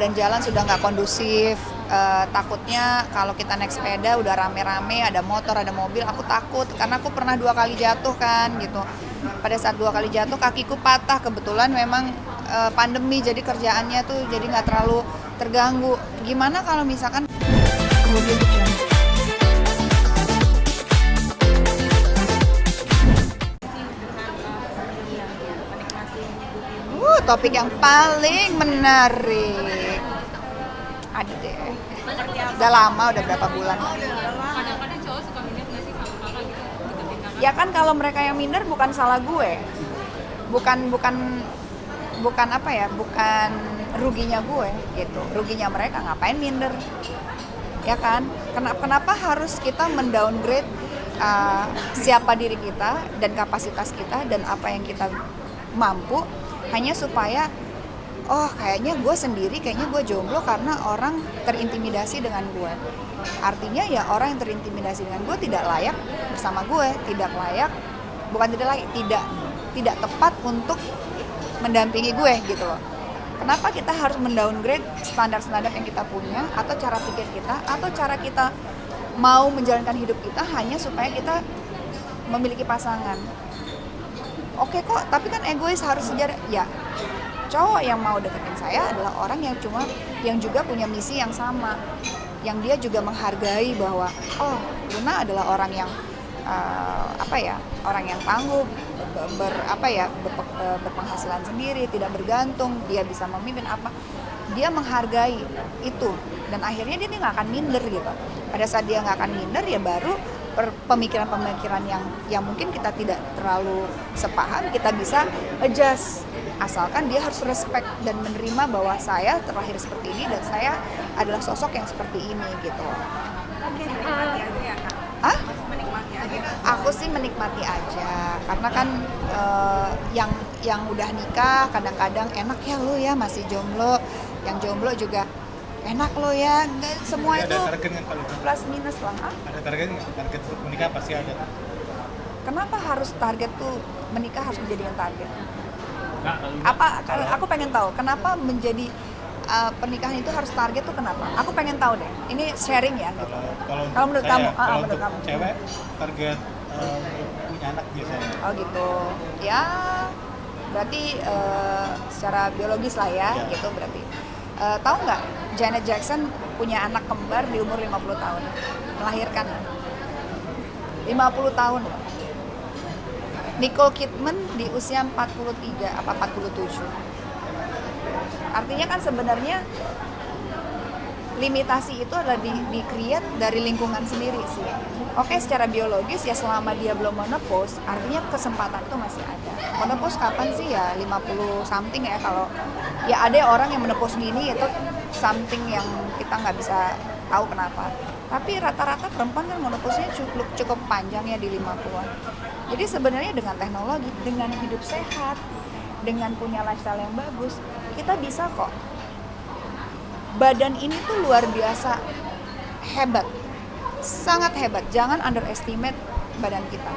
kemudian jalan sudah nggak kondusif. Takutnya kalau kita naik sepeda udah rame-rame, ada motor, ada mobil, aku takut karena aku pernah 2 kali jatuh kan gitu. Pada saat 2 kali jatuh kakiku patah, kebetulan memang pandemi jadi kerjaannya tuh jadi nggak terlalu terganggu. Gimana kalau misalkan kemudian topik yang paling menarik. Ada deh. Udah lama, udah berapa bulan. Kadang-kadang cowok suka minder nggak sih sama kakak gitu, deketin kakak? Ya kan kalau mereka yang minder bukan salah gue. Bukan bukan bukan apa ya? Bukan ruginya gue gitu. Ruginya mereka ngapain minder? Ya kan? Kenapa harus kita mendowngrade siapa diri kita dan kapasitas kita dan apa yang kita mampu hanya supaya kayaknya gue sendiri, kayaknya gue jomblo karena orang terintimidasi dengan gue. Artinya ya orang yang terintimidasi dengan gue tidak layak bersama gue, tidak layak, bukan tidak layak, tidak tepat untuk mendampingi gue gitu loh. Kenapa kita harus mendowngrade standar-standar yang kita punya atau cara pikir kita atau cara kita mau menjalankan hidup kita hanya supaya kita memiliki pasangan. Oke kok, tapi kan egois harus sejarah. Ya, cowok yang mau deketin saya adalah orang yang juga punya misi yang sama, yang dia juga menghargai bahwa Luna adalah orang yang orang yang tangguh, berpenghasilan sendiri, tidak bergantung, dia bisa memimpin apa. Dia menghargai itu dan akhirnya dia nggak akan minder gitu. Pada saat dia nggak akan minder ya baru pemikiran-pemikiran yang mungkin kita tidak terlalu sepaham kita bisa adjust, asalkan dia harus respect dan menerima bahwa saya terlahir seperti ini dan saya adalah sosok yang seperti ini gitu. Menikmati aja ya kak? Menikmati aja. Aku sih menikmati aja karena kan yang udah nikah kadang-kadang enak ya lu ya masih jomblo, yang jomblo juga enak lo ya, nggak semua itu plus minus lah. Ada target untuk menikah pasti ada. Kenapa harus target tuh menikah harus menjadikan target? Nah, Aku pengen tahu kenapa menjadi pernikahan itu harus target tuh kenapa? Aku pengen tahu deh. Ini sharing ya. Gitu. Kalau menurut saya, kamu, kalau menurut untuk kamu. cewek target punya anak biasanya. Oh gitu. Ya, berarti secara biologis lah ya, gitu berarti. Tahu nggak Janet Jackson punya anak kembar di umur 50 tahun, melahirkan 50 tahun. Nicole Kidman di usia 43 apa 47. Artinya kan sebenarnya limitasi itu adalah di-create dari lingkungan sendiri sih. Oke, secara biologis ya selama dia belum menopause, artinya kesempatan itu masih ada. Menopause kapan sih ya 50 something ya, kalau ya ada orang yang menopause dini itu something yang kita nggak bisa tahu kenapa. Tapi rata-rata perempuan kan menopause-nya cukup panjang ya di 50-an. Jadi sebenarnya dengan teknologi, dengan hidup sehat, dengan punya lifestyle yang bagus, kita bisa kok. Badan ini tuh luar biasa hebat, sangat hebat. Jangan underestimate badan kita.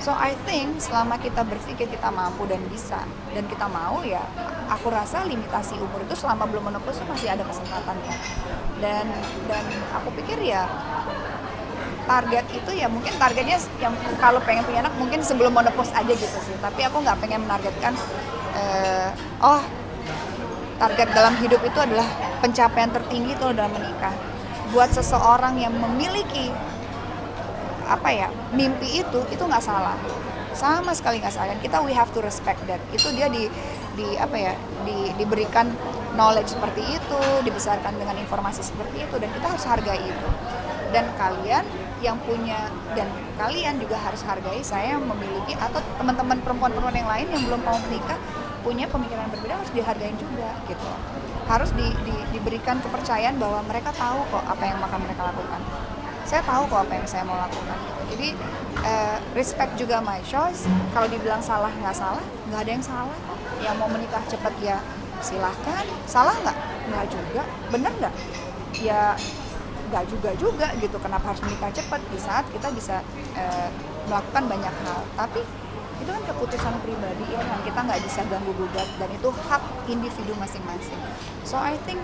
So I think selama kita berpikir kita mampu dan bisa dan kita mau ya, aku rasa limitasi umur itu selama belum menopause masih ada kesempatannya. Dan aku pikir ya target itu ya mungkin targetnya yang kalau pengen punya anak mungkin sebelum menopause aja gitu sih. Tapi aku nggak pengen menargetkan target dalam hidup itu adalah pencapaian tertinggi itu dalam menikah. Buat seseorang yang memiliki mimpi itu nggak salah, sama sekali nggak salah. Dan kita we have to respect that. Itu dia diberikan knowledge seperti itu, dibesarkan dengan informasi seperti itu, dan kita harus hargai itu. Dan kalian yang punya, dan kalian juga harus hargai saya yang memiliki, atau teman-teman perempuan-perempuan yang lain yang belum mau menikah punya pemikiran yang berbeda, harus dihargain juga gitu. Harus diberikan kepercayaan bahwa mereka tahu kok apa yang akan mereka lakukan. Saya tahu kok apa yang saya mau lakukan gitu. Jadi respect juga my choice. Kalau dibilang salah nggak salah, nggak ada yang salah. Yang mau menikah cepat ya silahkan. Salah nggak? Nggak juga. Bener nggak? Ya nggak juga gitu. Kenapa harus menikah cepat di saat kita bisa melakukan banyak hal? Tapi itu kan keputusan pribadi ya, kan kita nggak bisa ganggu gugat, dan itu hak individu masing-masing. So I think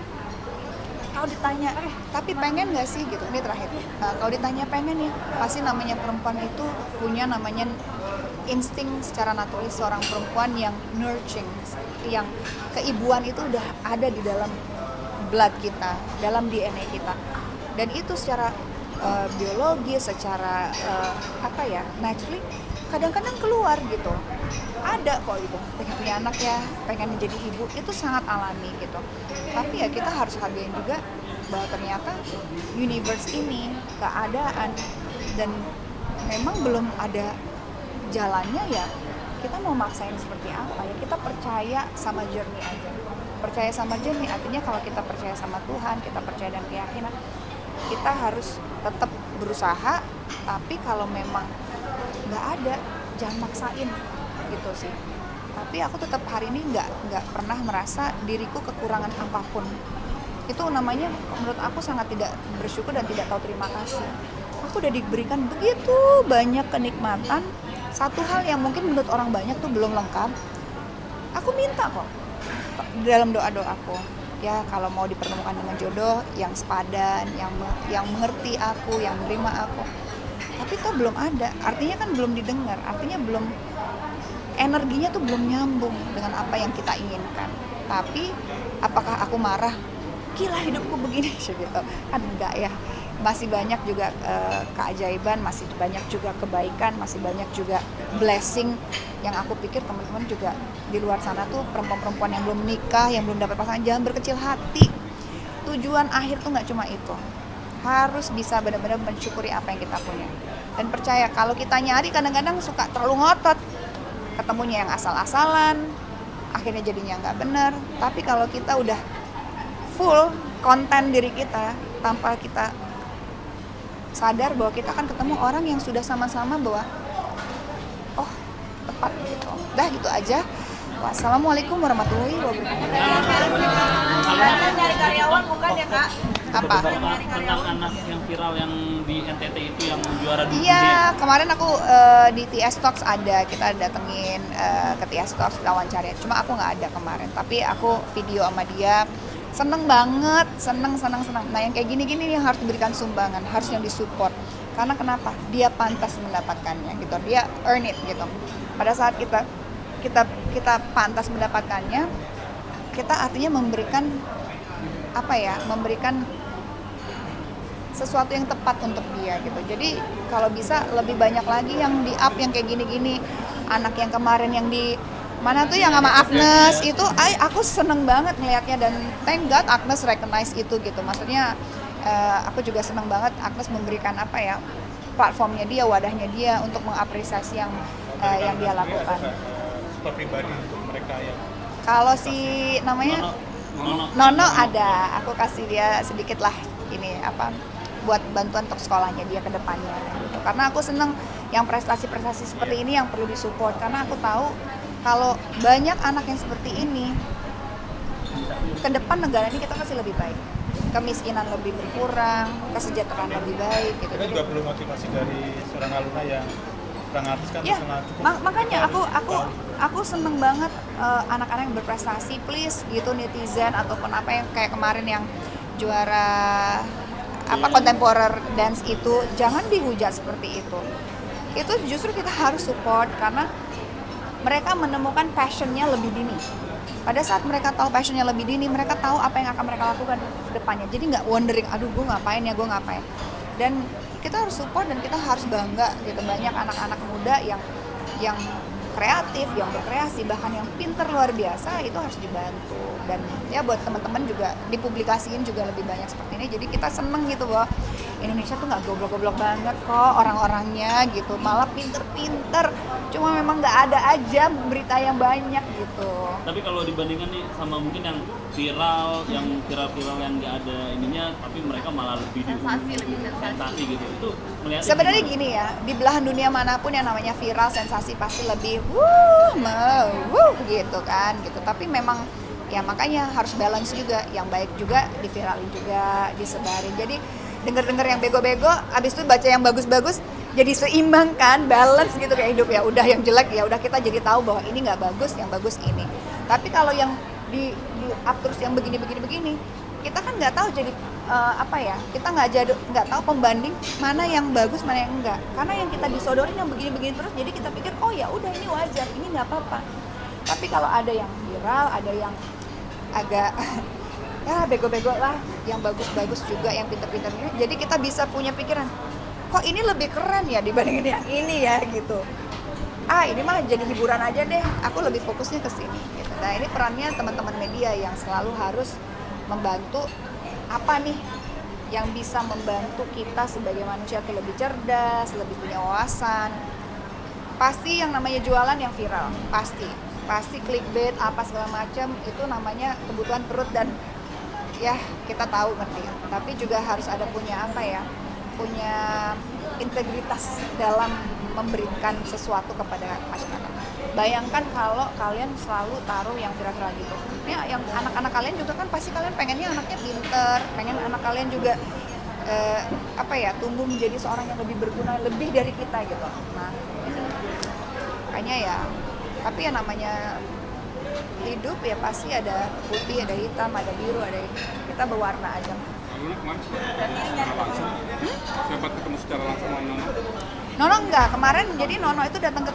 kalau ditanya tapi pengen nggak sih gitu, ini terakhir. Kalau ditanya pengen ya, pasti namanya perempuan itu punya namanya insting secara naturalis seorang perempuan yang nurturing, yang keibuan itu udah ada di dalam blood kita, dalam DNA kita, dan itu secara biologi, secara naturally kadang-kadang keluar gitu. Ada kok itu, pengen punya anak ya, pengen menjadi ibu, itu sangat alami gitu. Tapi ya kita harus hargain juga bahwa ternyata universe ini, keadaan, dan memang belum ada jalannya ya. Kita mau maksain seperti apa ya, kita percaya sama journey aja. Percaya sama journey artinya kalau kita percaya sama Tuhan, kita percaya dan keyakinan, kita harus tetap berusaha. Tapi kalau memang nggak ada, jangan maksain gitu sih. Tapi aku tetap hari ini nggak pernah merasa diriku kekurangan apapun. Itu namanya menurut aku sangat tidak bersyukur dan tidak tahu terima kasih. Aku udah diberikan begitu banyak kenikmatan. Satu hal yang mungkin menurut orang banyak tuh belum lengkap, aku minta kok dalam doa-doaku. Ya kalau mau dipertemukan dengan jodoh yang sepadan, yang mengerti aku, yang menerima aku. Tapi toh belum ada, artinya kan belum didengar, artinya belum, energinya tuh belum nyambung dengan apa yang kita inginkan. Tapi apakah aku marah? Gila hidupku begini gitu. Kan enggak ya. Masih banyak juga keajaiban, masih banyak juga kebaikan, masih banyak juga blessing yang aku pikir teman-teman juga di luar sana tuh perempuan-perempuan yang belum menikah, yang belum dapat pasangan, jangan berkecil hati. Tujuan akhir tuh nggak cuma itu. Harus bisa benar-benar mensyukuri apa yang kita punya. Dan percaya kalau kita nyari kadang-kadang suka terlalu ngotot, ketemunya yang asal-asalan, akhirnya jadinya nggak benar. Tapi kalau kita udah full konten diri kita, tanpa kita sadar bahwa kita akan ketemu orang yang sudah sama-sama bahwa oh tepat gitu. Udah gitu aja. Wassalamualaikum warahmatullahi wabarakatuh. Dari karyawan bukan ya Kak? Apa? Tentang anak yang viral yang di NTT itu yang juara dunia. Iya, kemarin aku di TS Talks ada, kita datengin ke TS Talks wawancara. Cuma aku nggak ada kemarin, tapi aku video sama dia. Seneng banget, seneng. Nah yang kayak gini-gini yang harus diberikan sumbangan, harus yang disupport. Karena kenapa? Dia pantas mendapatkannya gitu, dia earn it gitu. Pada saat kita pantas mendapatkannya, kita artinya memberikan memberikan sesuatu yang tepat untuk dia gitu. Jadi kalau bisa lebih banyak lagi yang di up yang kayak gini-gini. Anak yang kemarin yang di mana tuh yang sama Agnes itu, aku seneng banget ngelihatnya dan thank God Agnes recognize itu gitu. Maksudnya aku juga seneng banget Agnes memberikan platformnya dia, wadahnya dia untuk mengapresiasi yang dia lakukan. Super pribadi untuk mereka yang Kalau si namanya Nono ada, aku kasih dia sedikit lah ini buat bantuan untuk sekolahnya dia ke depannya gitu. Karena aku seneng yang prestasi-prestasi seperti ini yang perlu disupport, karena aku tahu kalau banyak anak yang seperti ini, ke depan negara ini kita pasti lebih baik. Kemiskinan lebih berkurang, kesejahteraan lebih baik gitu. kita juga perlu motivasi dari seorang alumni yang kurang artis kan Ya, setengah cukup. makanya aku seneng banget anak-anak yang berprestasi, please gitu netizen ataupun apa yang kayak kemarin yang juara contemporary dance itu, jangan dihujat seperti itu. Itu justru kita harus support karena mereka menemukan passionnya lebih dini. Pada saat mereka tahu passionnya lebih dini, mereka tahu apa yang akan mereka lakukan ke depannya. Jadi nggak wondering, aduh gue ngapain. Dan kita harus support dan kita harus bangga gitu. Banyak anak-anak muda yang kreatif, yang berkreasi, bahkan yang pinter luar biasa, itu harus dibantu. Dan ya buat teman-teman juga dipublikasiin juga lebih banyak seperti ini. Jadi kita seneng gitu bahwa Indonesia tuh nggak goblok-goblok banget kok orang-orangnya gitu, malah pinter-pinter. Cuma memang nggak ada aja berita yang banyak gitu. Tapi kalau dibandingkan nih sama mungkin yang viral yang nggak ada ininya, tapi mereka malah lebih sensasi gitu. Itu melihat sebenarnya gini ya, di belahan dunia manapun yang namanya viral, sensasi pasti lebih gitu kan gitu. Tapi memang ya makanya harus balance juga, yang baik juga diviralin juga, disebarin. Jadi denger yang bego-bego, abis itu baca yang bagus-bagus, jadi seimbang kan, balance gitu kayak hidup. Ya udah yang jelek ya udah kita jadi tahu bahwa ini nggak bagus, yang bagus ini. Tapi kalau yang di up terus yang begini kita kan nggak tahu jadi kita nggak tahu pembanding mana yang bagus mana yang enggak, karena yang kita disodorin yang begini-begini terus, jadi kita pikir oh ya udah ini wajar, ini nggak apa-apa. Tapi kalau ada yang viral, ada yang agak ya bego-bego lah, yang bagus-bagus juga, yang pinter-pinter, jadi kita bisa punya pikiran kok ini lebih keren ya dibandingin yang ini ya gitu. Ini mah jadi hiburan aja deh, aku lebih fokusnya ke sini gitu. Nah ini perannya teman-teman media yang selalu harus membantu apa nih yang bisa membantu kita sebagai manusia itu lebih cerdas, lebih punya wawasan. Pasti yang namanya jualan yang viral, pasti clickbait apa segala macam, itu namanya kebutuhan perut dan ya kita tahu ngerti. Tapi juga harus ada punya punya integritas dalam memberikan sesuatu kepada masyarakat. Bayangkan kalau kalian selalu taruh yang viral-viral gitu. Ya, yang anak-anak kalian juga kan pasti kalian pengennya anaknya pinter, pengen anak kalian juga tumbuh menjadi seorang yang lebih berguna, lebih dari kita gitu. Nah, makanya ya, tapi ya namanya hidup ya pasti ada putih, ada hitam, ada biru, kita berwarna aja. Luna kemarin secara langsung, sempat ketemu secara langsung sama Nono? Nono enggak, kemarin jadi Nono itu datang ke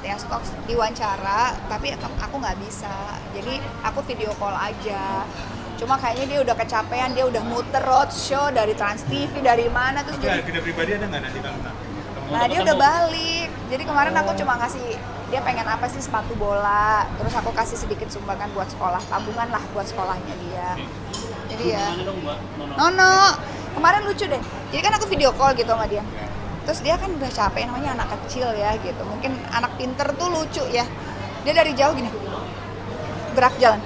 TS Talks diwawancara, tapi aku nggak bisa, jadi aku video call aja. Cuma kayaknya dia udah kecapean, dia udah muter roadshow dari Trans TV, dari mana terus Ya, jadi. agenda pribadi ada nggak nanti Kak? Nah dia udah balik, jadi kemarin aku cuma ngasih, dia pengen apa sih, sepatu bola, terus aku kasih sedikit sumbangan buat sekolah, tabungan lah buat sekolahnya dia. Jadi ya, Gimana dong Mbak Nono? Nono, kemarin lucu deh, jadi kan aku video call gitu sama dia. Terus dia kan udah capek, namanya anak kecil ya gitu, mungkin anak pinter tuh lucu ya. Dia dari jauh gini, gerak jalan,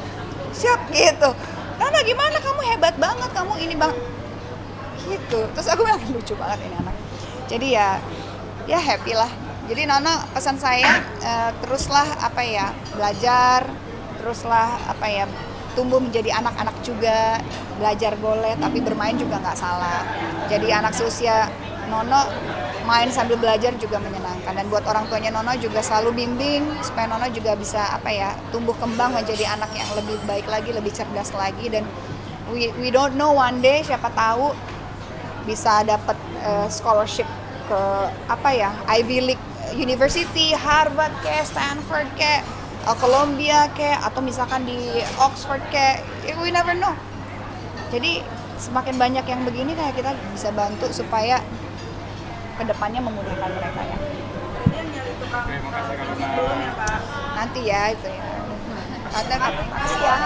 siap gitu. Nono gimana, kamu hebat banget, kamu ini bang, gitu. Terus aku bilang lucu banget ini anak. Jadi ya happy lah. Jadi Nono pesan saya teruslah belajar, teruslah tumbuh menjadi anak-anak juga, belajar boleh tapi bermain juga nggak salah. Jadi anak seusia Nono main sambil belajar juga menyenangkan, dan buat orang tuanya Nono juga selalu bimbing supaya Nono juga bisa tumbuh kembang menjadi anak yang lebih baik lagi, lebih cerdas lagi, dan we don't know, one day siapa tahu bisa dapat scholarship ke Ivy League University, Harvard kayak, Stanford kayak, Columbia kayak, atau misalkan di Oxford kayak, we never know. Jadi semakin banyak yang begini kayak kita bisa bantu supaya kedepannya memudahkan mereka ya. Terima kasih Kak Luna. Nanti ya itu ya. Makasih ya.